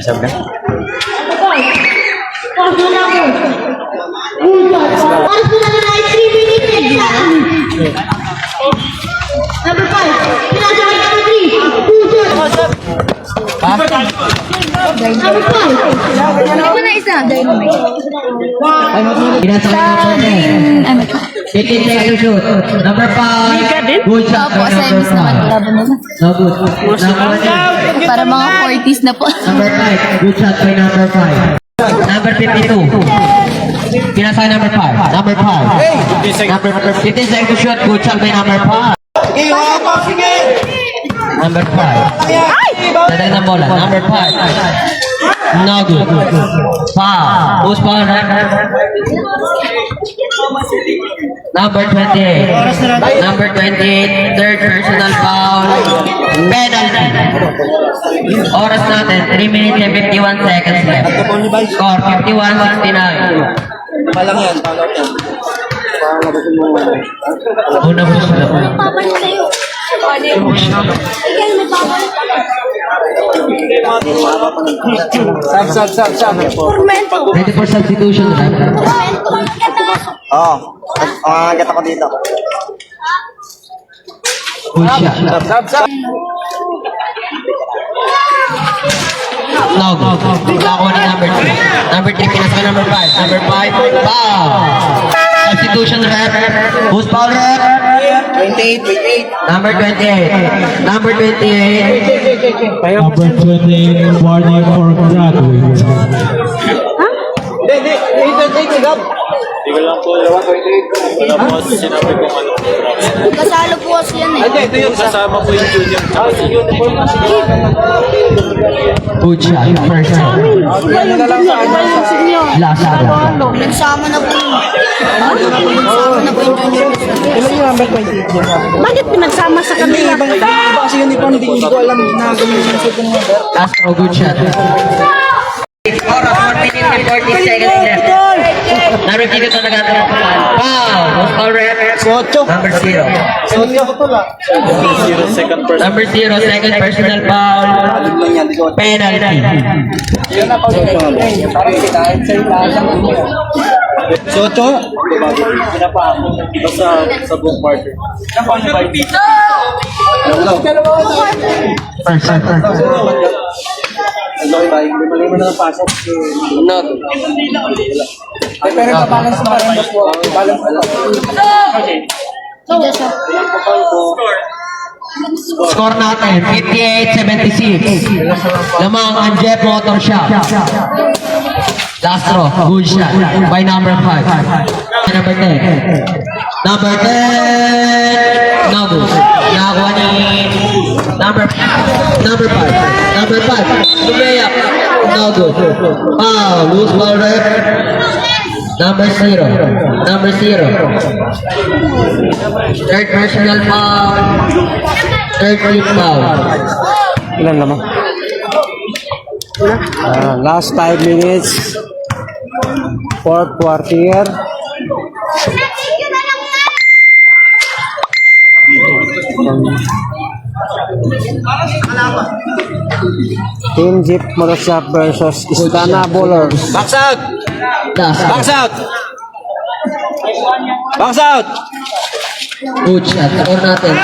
Sabi na? Number 5. Number 3. Number 5. Ito na isa. Dynamite. Pinasakay number 10. 15 seconds to shoot. Number 5. Good shot. Opo, semis naman. Laban na. No good. Number 1. Para mga 40s na po. Number 5. Good shot by number 5. Number 52. Pinasakay number 5. Number 5. Number 15 seconds to shoot. Good shot by number 5. Number 5. Dadali ng bola. Number 5. No good. Foul. Who's foul? Number 28. Number 28. Third personal foul. Penalty. Oras natin. 3 minutes and 51 seconds left. Score 51-69. Palang yan, palang yan. Una po sila. Papalit sa'yo. Ikaw may papalit. Sab. Ready for substitution. Oo. Agad ako dito. Good shot. Sab. No good. Nakuha ni number 3. Number 3 pinasok number 5. Number 5. Foul. Substitution rep. Who's foul rep? 28. Number 28. Number 28. Number 20, warning for graduate. Hindi, Gab. Hindi ko lang po, 28. Wala po sinabi ko ano. Kasalo po kasi yan eh. Ito yung kasama po yung junior. Tsaka si uniform. Good shot. First time. Last shot. Nagsama na po yun. Nagsama na po yung junior. Ilan yung number 28? Bakit pinagsama sa kanila? Iba kasi uniform, hindi ko alam na ganun yung suit ng number. Last throw. Good shot. Oras 4 minutes and 40 seconds left. Number 2 ito nag-atara po. Foul. Who's foul rep? Number 0. Second person. Number 0, second personal foul. Penalty. Soto? Iba sa buong quarter. First. Lima na ng pasok. Not. Ay, pero balance na rin po. Balance na Score natin, 58-76. Lamang ang Jeff Motor Shop. Last throw, good shot by number 5. Number 10. Number 10. No good. Nakakuha ni number 5. Number 5. Lumayap. No good. Foul. Loose ball rep. Number 0. Third personal foul. Third team foul. Ilan naman? Last 5 minutes. Fourth quarter. Team Jeep Motorshop versus Istana Bowlers. Box out! Box out! Box out! Good shot. Score natin.